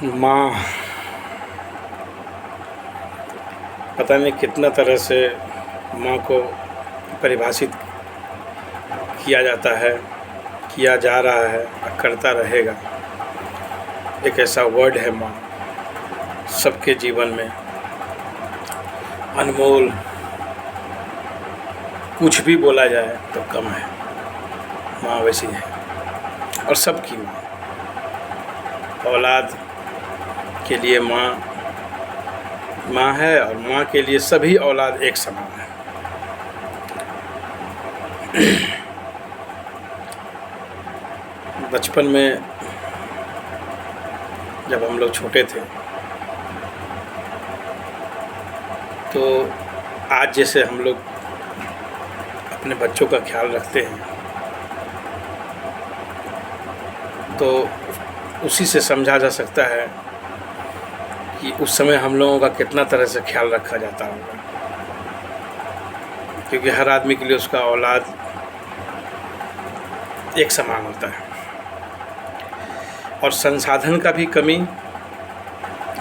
माँ पता नहीं कितना तरह से माँ को परिभाषित किया जाता है, किया जा रहा है और करता रहेगा। एक ऐसा वर्ड है माँ, सबके जीवन में अनमोल, कुछ भी बोला जाए तो कम है। माँ वैसी है और सबकी माँ, औलाद के लिए माँ है और माँ के लिए सभी औलाद एक समान है। बचपन में जब हम लोग छोटे थे तो आज जैसे हम लोग अपने बच्चों का ख्याल रखते हैं तो उसी से समझा जा सकता है कि उस समय हम लोगों का कितना तरह से ख्याल रखा जाता होगा, क्योंकि हर आदमी के लिए उसका औलाद एक समान होता है। और संसाधन का भी कमी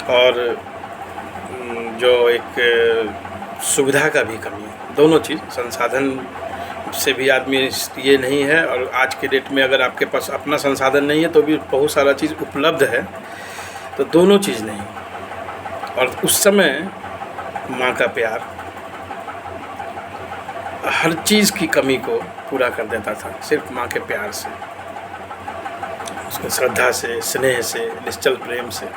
और जो एक सुविधा का भी कमी, दोनों चीज़, संसाधन से भी आदमी ये नहीं है और आज के डेट में अगर आपके पास अपना संसाधन नहीं है तो भी बहुत सारा चीज़ उपलब्ध है, तो दोनों चीज़ नहीं। और उस समय माँ का प्यार हर चीज़ की कमी को पूरा कर देता था, सिर्फ माँ के प्यार से, उसके श्रद्धा से, स्नेह से, निश्चल प्रेम से।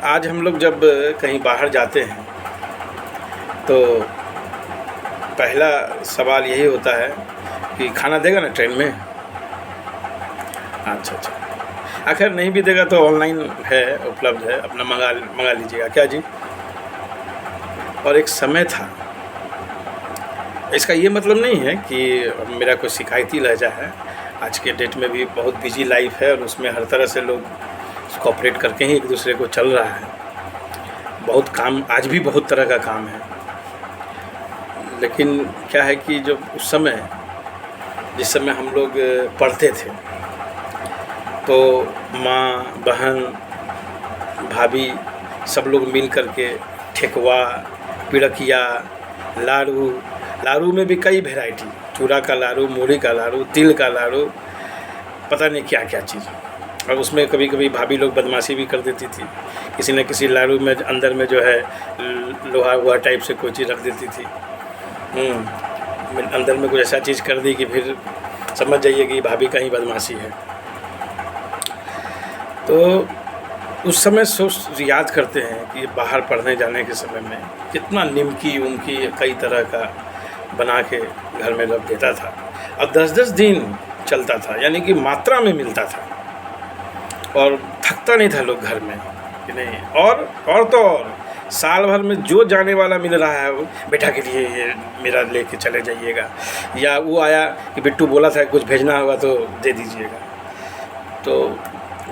आज हम लोग जब कहीं बाहर जाते हैं तो पहला सवाल यही होता है कि खाना देगा ना ट्रेन में। अच्छा, आखिर नहीं भी देगा तो ऑनलाइन है, उपलब्ध है, अपना मंगा लीजिएगा क्या जी। और एक समय था, इसका ये मतलब नहीं है कि मेरा कोई शिकायती लहजा है। आज के डेट में भी बहुत बिजी लाइफ है और उसमें हर तरह से लोग कोऑपरेट करके ही एक दूसरे को चल रहा है। बहुत काम, आज भी बहुत तरह का काम है, लेकिन क्या है कि जो उस समय, जिस समय हम लोग पढ़ते थे तो माँ, बहन, भाभी सब लोग मिल करके ठेकुआ, पिड़किया, लाड़ू में भी कई वैरायटी, चूड़ा का लाड़ू, मूढ़ी का लाड़ू, तिल का लाड़ू, पता नहीं क्या क्या चीज़। और उसमें कभी कभी भाभी लोग बदमाशी भी कर देती थी, किसी न किसी लाड़ू में अंदर में जो है लोहा वोहा टाइप से कोई चीज़ रख देती थी। अंदर में कुछ ऐसा चीज़ कर दी कि फिर समझ जाइए कि भाभी का ही बदमाशी है। तो उस समय याद करते हैं कि बाहर पढ़ने जाने के समय में कितना निमकी उमकी कई तरह का बना के घर में रख देता था और 10-10 दिन चलता था, यानी कि मात्रा में मिलता था और थकता नहीं था लोग घर में कि नहीं। और तो और साल भर में जो जाने वाला मिल रहा है वो बेटा के लिए ये मेरा लेके चले जाइएगा, या वो आया कि बिट्टू बोला था कुछ भेजना होगा तो दे दीजिएगा। तो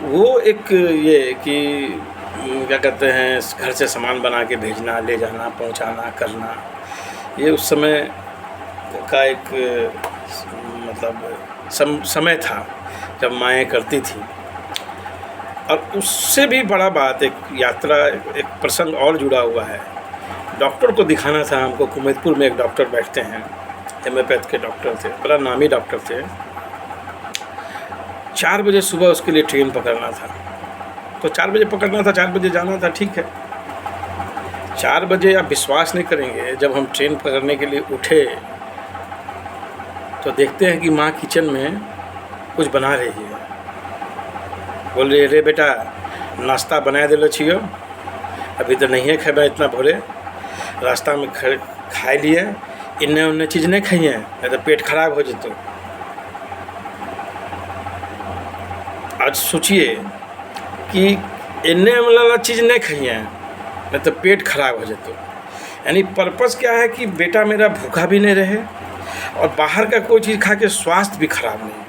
वो एक ये कि क्या कहते हैं, घर से सामान बना के भेजना, ले जाना, पहुंचाना, करना, ये उस समय का एक मतलब समय था जब माएँ करती थी। और उससे भी बड़ा बात, एक यात्रा, एक प्रसंग और जुड़ा हुआ है। डॉक्टर को दिखाना था हमको। कुमैदपुर में एक डॉक्टर बैठते हैं, हेम्योपैथ के डॉक्टर थे, बड़ा नामी डॉक्टर थे। 4 बजे सुबह उसके लिए ट्रेन पकड़ना था, तो 4 बजे पकड़ना था, 4 बजे जाना था, ठीक है। 4 बजे आप विश्वास नहीं करेंगे, जब हम ट्रेन पकड़ने के लिए उठे तो देखते हैं कि माँ किचन में कुछ बना रही है। बोल रही है, रे बेटा नाश्ता बना दिलो छियो, अभी तो नहीं है खेबा इतना भोरे, रास्ता में खाए लिए, इन्ने उन्ने चीज़ नहीं खाइए नहीं तो पेट खराब हो जतो। आज सोचिए कि इन्ने वाला चीज़ नहीं खाइए नहीं तो पेट खराब हो जतो। यानी पर्पस क्या है कि बेटा मेरा भूखा भी नहीं रहे और बाहर का कोई चीज़ खा के स्वास्थ्य भी खराब नहीं हो।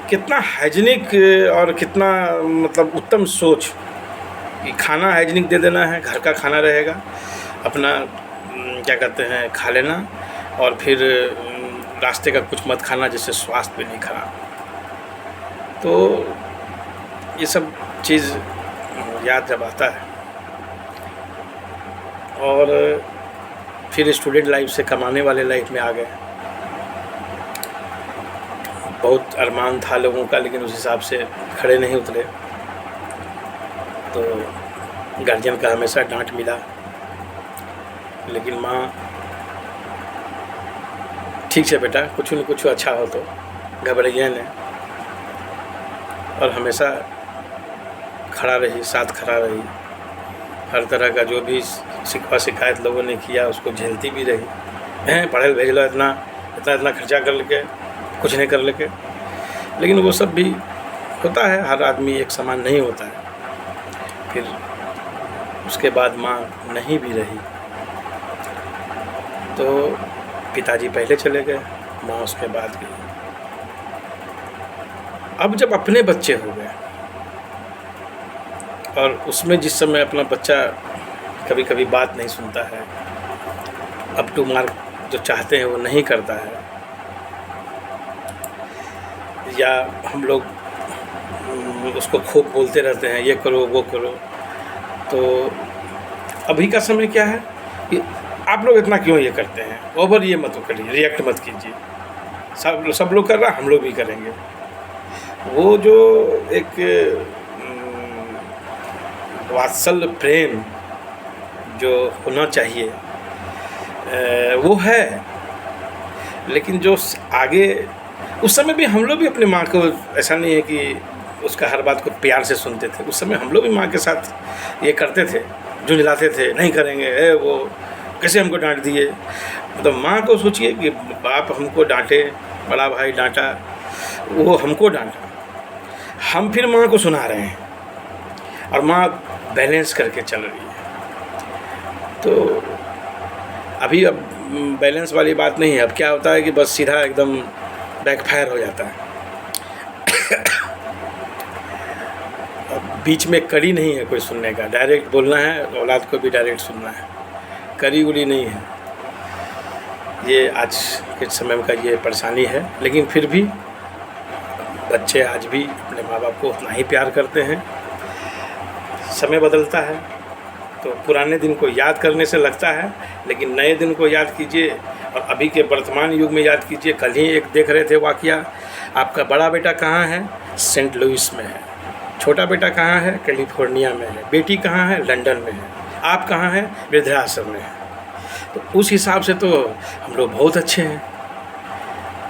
कितना हाइजीनिक और कितना मतलब उत्तम सोच कि खाना हाइजीनिक दे देना है, घर का खाना रहेगा, अपना क्या कहते हैं खा लेना, और फिर रास्ते का कुछ मत खाना जिससे स्वास्थ्य भी नहीं खराब। तो ये सब चीज़ याद जब आता है। और फिर स्टूडेंट लाइफ से कमाने वाले लाइफ में आ गए। बहुत अरमान था लोगों का, लेकिन उस हिसाब से खड़े नहीं उतरे, तो गार्जियन का हमेशा डांट मिला। लेकिन माँ, ठीक है बेटा, कुछ न कुछ अच्छा हो, तो घबराइए ने, और हमेशा खड़ा रही, साथ खड़ा रही। हर तरह का जो भी शिकवा शिकायत लोगों ने किया उसको झेलती भी रही। हैं पढ़े भेज लो, इतना खर्चा कर लेके कुछ नहीं कर लेके। लेकिन वो सब भी होता है, हर आदमी एक समान नहीं होता है। फिर उसके बाद माँ नहीं भी रही, तो पिताजी पहले चले गए, माँ उसके बाद गई। अब जब अपने बच्चे हो गए, और उसमें जिस समय अपना बच्चा कभी कभी बात नहीं सुनता है, अप टू मार्क जो चाहते हैं वो नहीं करता है, या हम लोग उसको खूब बोलते रहते हैं ये करो वो करो, तो अभी का समय क्या है कि आप लोग इतना क्यों ये करते हैं, ओवर ये मत करिए, रिएक्ट मत कीजिए, सब लोग कर रहा, हम लोग भी करेंगे। वो जो एक वात्सल्य प्रेम जो होना चाहिए वो है। लेकिन जो आगे उस समय भी हम लोग भी अपनी माँ को, ऐसा नहीं है कि उसका हर बात को प्यार से सुनते थे, उस समय हम लोग भी माँ के साथ ये करते थे, झुंझलाते थे, नहीं करेंगे वो कैसे हमको डांट दिए। मतलब माँ को सोचिए कि बाप हमको डांटे, बड़ा भाई डांटा, वो हमको डांटा, हम फिर माँ को सुना रहे हैं, और माँ बैलेंस करके चल रही है। तो अभी अब बैलेंस वाली बात नहीं है। अब क्या होता है कि बस सीधा एकदम बैकफायर हो जाता है। अब बीच में कड़ी नहीं है कोई सुनने का, डायरेक्ट बोलना है, औलाद को भी डायरेक्ट सुनना है, कड़ी उड़ी नहीं है। ये आज के समय का ये परेशानी है। लेकिन फिर भी बच्चे आज भी अपने माँ बाप को उतना ही प्यार करते हैं। समय बदलता है तो पुराने दिन को याद करने से लगता है, लेकिन नए दिन को याद कीजिए और अभी के वर्तमान युग में याद कीजिए। कल ही एक देख रहे थे वाकया, आपका बड़ा बेटा कहाँ है, सेंट लुइस में है, छोटा बेटा कहाँ है, कैलिफोर्निया में है, बेटी कहाँ है, लंदन में है, आप कहाँ हैं, वृद्धाश्रम में है। तो उस हिसाब से तो हम लोग बहुत अच्छे हैं।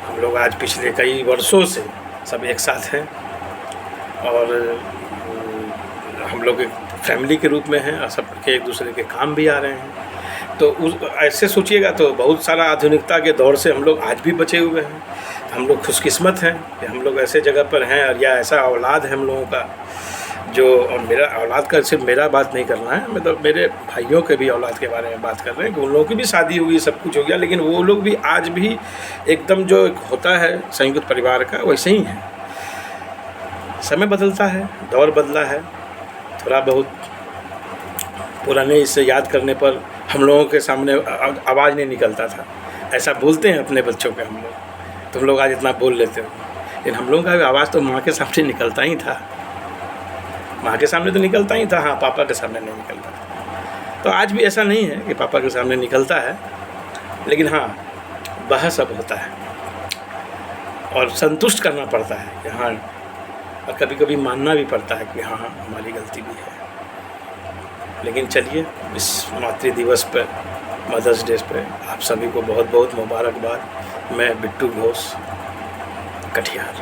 हम लोग आज पिछले कई वर्षों से सब एक साथ हैं, और हम लोग एक फैमिली के रूप में हैं, और सब के एक दूसरे के काम भी आ रहे हैं। तो उस ऐसे सोचिएगा तो बहुत सारा आधुनिकता के दौर से हम लोग आज भी बचे हुए हैं। हम लोग खुशकिस्मत हैं कि हम लोग ऐसे जगह पर हैं, और या ऐसा औलाद है हम लोगों का जो, और मेरा औलाद का सिर्फ मेरा बात नहीं करना है, मतलब मेरे भाइयों के भी औलाद के बारे में बात कर रहे हैं कि उन लोगों की भी शादी हुई, सब कुछ हो गया, लेकिन वो लोग भी आज भी एकदम जो होता है संयुक्त परिवार का वैसे ही है। समय बदलता है, दौर बदला है, थोड़ा बहुत पुराने इससे याद करने पर हम लोगों के सामने आवाज़ नहीं निकलता था। ऐसा बोलते हैं अपने बच्चों पे हम लोग, तुम लोग आज इतना बोल लेते हो, लेकिन हम लोगों का भी आवाज़ तो माँ के सामने निकलता ही था। माँ के सामने तो निकलता ही था, हाँ, पापा के सामने नहीं निकलता था। तो आज भी ऐसा नहीं है कि पापा के सामने निकलता है, लेकिन हाँ, बहस अब होता है और संतुष्ट करना पड़ता है कि हाँ, और कभी कभी मानना भी पड़ता है कि हाँ हमारी गलती भी है। लेकिन चलिए, इस मातृ दिवस पर, मदर्स डे पर आप सभी को बहुत बहुत मुबारकबाद। मैं बिट्टू घोष, कटिहार।